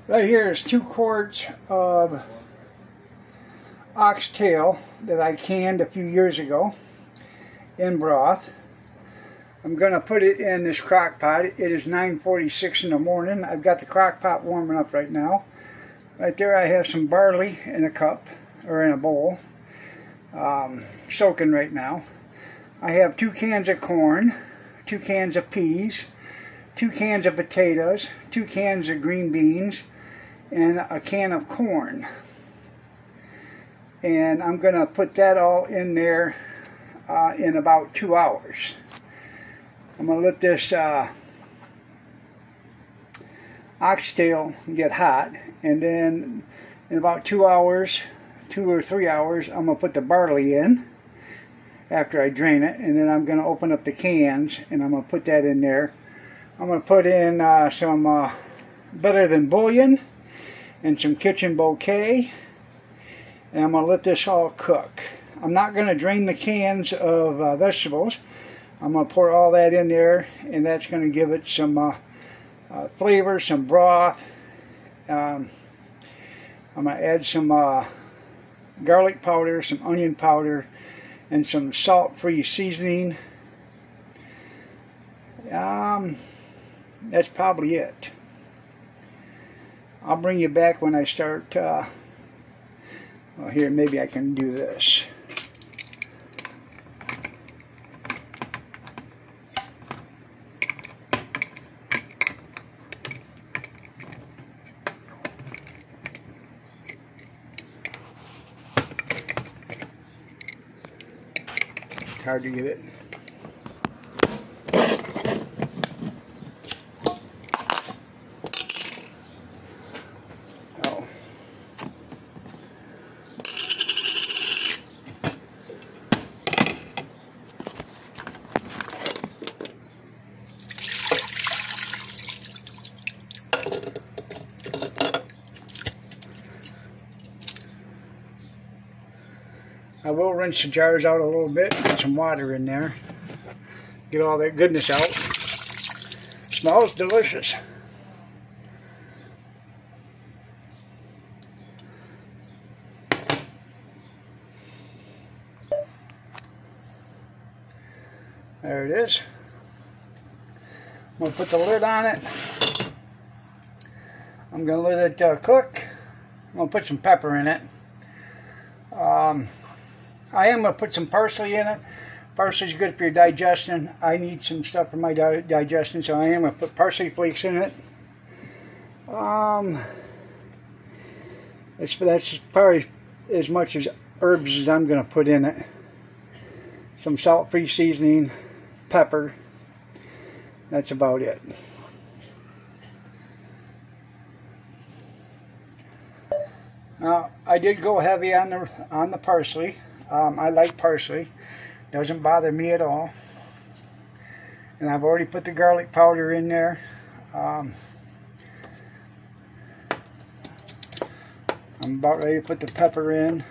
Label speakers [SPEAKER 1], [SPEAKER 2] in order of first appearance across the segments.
[SPEAKER 1] Right here is 2 quarts of oxtail that I canned a few years ago in broth. I'm going to put it in this crock pot. It is 9:46 in the morning. I've got the crock pot warming up right now. Right there I have some barley in a cup, or in a bowl, soaking right now. I have 2 cans of corn, 2 cans of peas, 2 cans of potatoes, 2 cans of green beans, and a can of corn. And I'm going to put that all in there in about 2 hours. I'm going to let this oxtail get hot, and then in about 2 hours, 2 or 3 hours, I'm going to put the barley in after I drain it, and then I'm going to open up the cans and I'm going to put that in there. I'm going to put in some Better Than Bouillon and some Kitchen Bouquet, and I'm going to let this all cook. I'm not going to drain the cans of vegetables. I'm going to pour all that in there, and that's going to give it some flavor, some broth. I'm going to add some garlic powder, some onion powder, and some salt-free seasoning. That's probably it. I'll bring you back when I start. Well, here, maybe I can do this. Hard to get it. Oh. I will rinse the jars out a little bit, put some water in there, get all that goodness out. Smells delicious. There it is. I'm going to put the lid on it. I'm going to let it cook. I'm going to put some pepper in it. I am going to put some parsley in it. Parsley is good for your digestion. I need some stuff for my digestion, so I am going to put parsley flakes in it. That's probably as much as herbs as I'm going to put in it. Some salt-free seasoning, pepper. That's about it. Now, I did go heavy on the parsley. I like parsley. Doesn't bother me at all. And I've already put the garlic powder in there. I'm about ready to put the pepper in.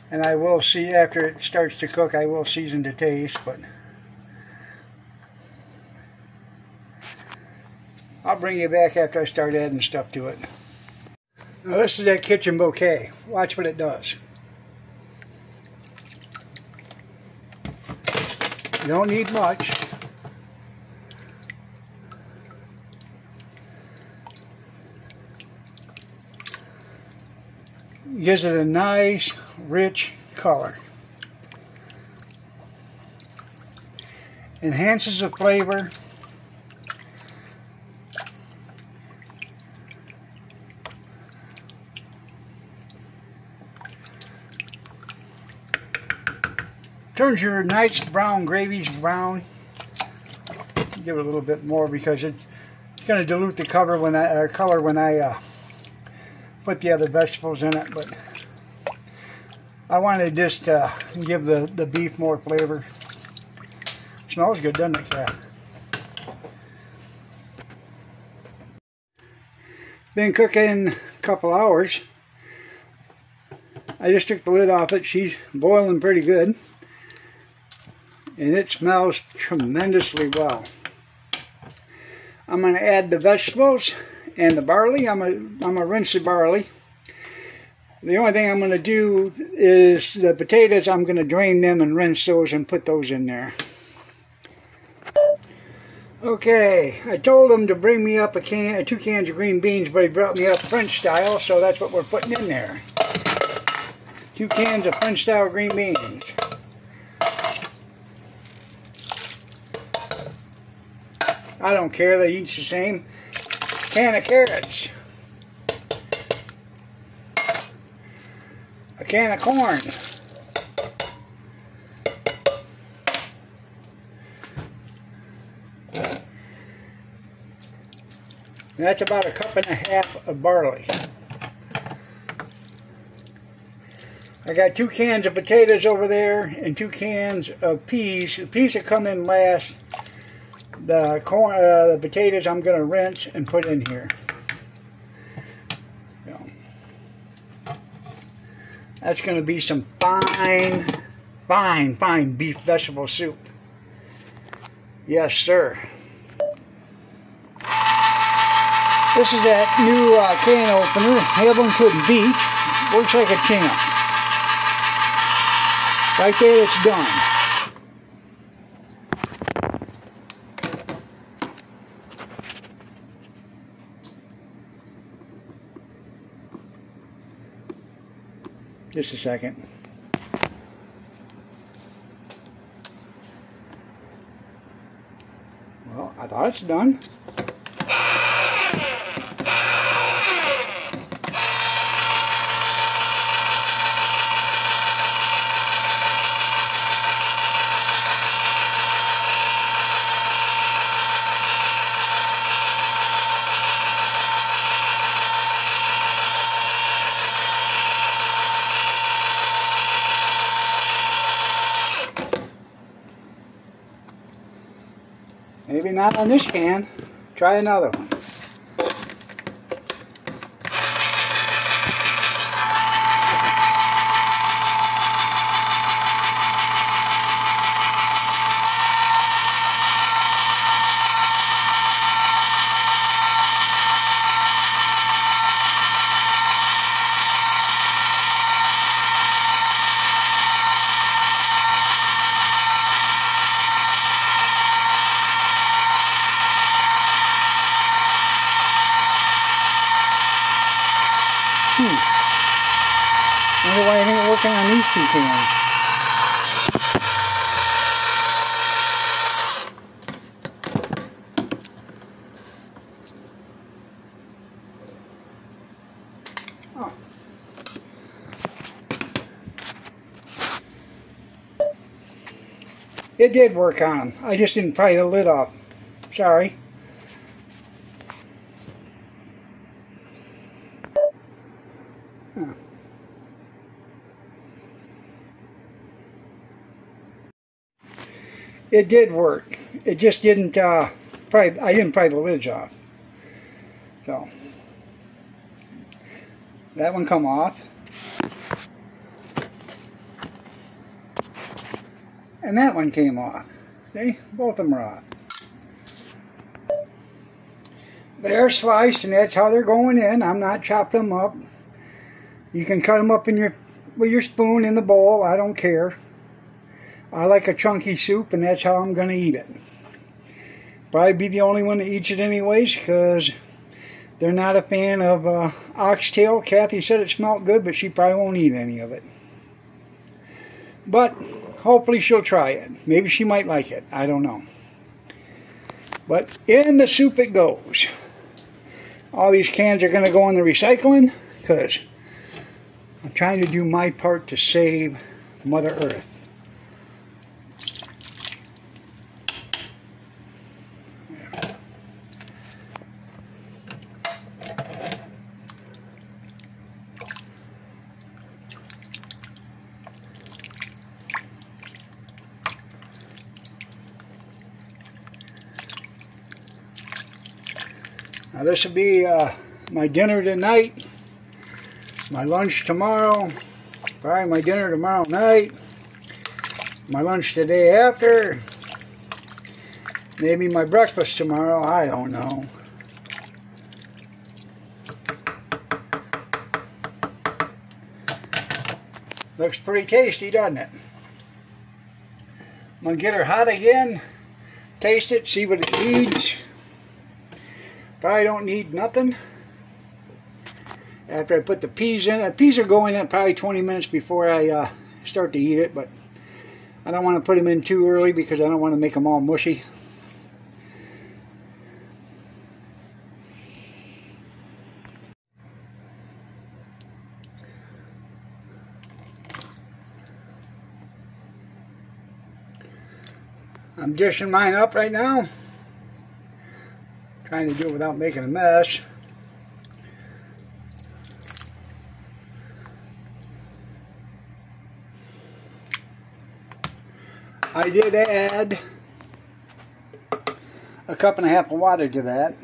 [SPEAKER 1] And I will see, after it starts to cook, I will season to taste, but I'll bring you back after I start adding stuff to it. Now this is that Kitchen Bouquet. Watch what it does. You don't need much. Gives it a nice, rich color. Enhances the flavor. Turns your nice brown gravies brown. Give it a little bit more because it's going to dilute the color when I put the other vegetables in it, but I wanted to just give the beef more flavor. Smells good, doesn't it, Kat? Been cooking a couple hours. I just took the lid off it. She's boiling pretty good. And it smells tremendously well. I'm going to add the vegetables and the barley. I'm gonna rinse the barley. The only thing I'm going to do is the potatoes, I'm going to drain them and rinse those and put those in there. Okay, I told him to bring me up 2 cans of green beans, but he brought me up French style, so that's what we're putting in there. 2 cans of French style green beans. I don't care, they each the same. Can of carrots. A can of corn. That's about 1.5 cups of barley. I got 2 cans of potatoes over there and 2 cans of peas. The peas will come in last. The corn, the potatoes I'm going to rinse and put in here. So, that's going to be some fine beef vegetable soup. Yes, sir. This is that new can opener, Hamilton Beach. Works like a champ. Right there, it's done. Just a second. Well, I thought it's done. Maybe not on this can. Try another one. Wonder why I ain't working on these 2 cans. Oh. It did work on them. I just didn't pry the lid off. Sorry. Huh. It did work. It just didn't I didn't pry the lids off. So that one come off. And that one came off. See? Both of them are off. They're sliced and that's how they're going in. I'm not chopping them up. You can cut them up in with your spoon in the bowl. I don't care. I like a chunky soup, and that's how I'm going to eat it. Probably be the only one that eats it anyways, because they're not a fan of oxtail. Kathy said it smelled good, but she probably won't eat any of it. But hopefully she'll try it. Maybe she might like it. I don't know. But in the soup it goes. All these cans are going to go in the recycling, because I'm trying to do my part to save Mother Earth. Now this will be my dinner tonight, my lunch tomorrow, Probably my dinner tomorrow night. My lunch the day after. Maybe my breakfast tomorrow. I don't know. Looks pretty tasty, doesn't it? I'm going to get her hot again. Taste it, see what it needs. Probably don't need nothing. After I put the peas in. The peas are going in probably 20 minutes before I start to eat it. But I don't want to put them in too early because I don't want to make them all mushy. I'm dishing mine up right now. Trying to do it without making a mess. I did add a cup and a half of water to that.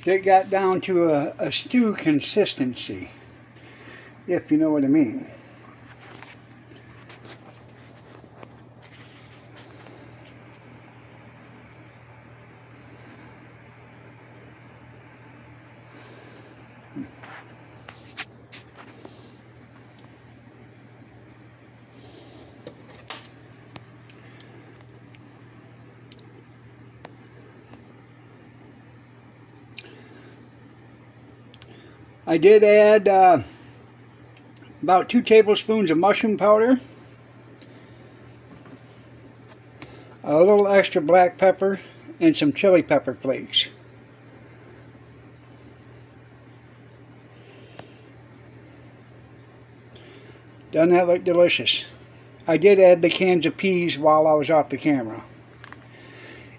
[SPEAKER 1] It got down to a stew consistency, if you know what I mean. I did add about 2 tablespoons of mushroom powder, a little extra black pepper, and some chili pepper flakes. Doesn't that look delicious? I did add the cans of peas while I was off the camera.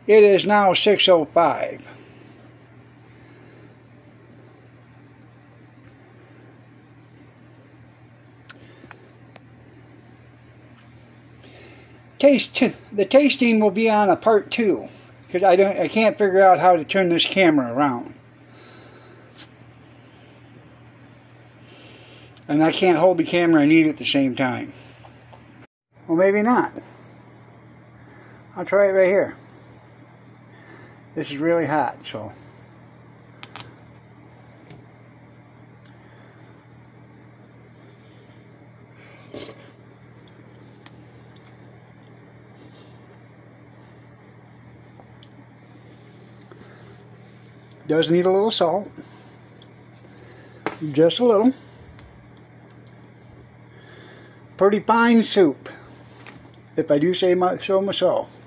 [SPEAKER 1] It is now 6:05. The tasting will be on a part 2 because I can't figure out how to turn this camera around, and I can't hold the camera and eat at the same time. Well, maybe not. I'll try it right here. This is really hot, so. Does need a little salt, just a little. Pretty fine soup, if I do say so myself.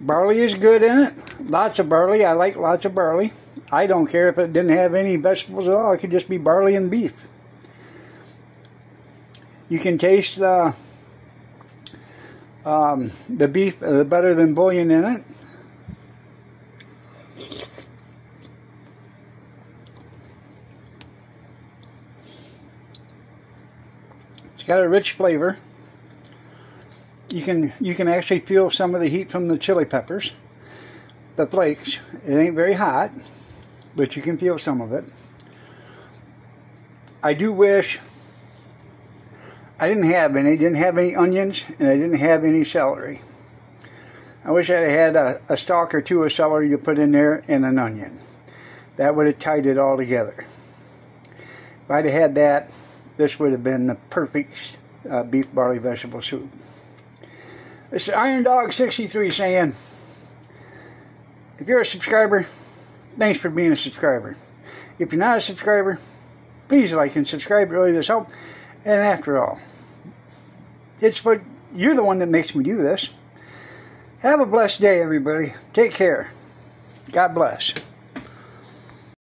[SPEAKER 1] Barley is good in it. Lots of barley. I like lots of barley. I don't care if it didn't have any vegetables at all. It could just be barley and beef. You can taste the beef better than bouillon in it. It's got a rich flavor. You can actually feel some of the heat from the chili peppers, the flakes. It ain't very hot, but you can feel some of it. I do wish I didn't have any onions, and I didn't have any celery. I wish I had a stalk or two of celery to put in there and an onion. That would have tied it all together. If I'd have had that, this would have been the perfect beef barley vegetable soup. This is Iron Dog 63 saying, if you're a subscriber, thanks for being a subscriber. If you're not a subscriber, please like and subscribe. It really does help. And after all, you're the one that makes me do this. Have a blessed day, everybody. Take care. God bless.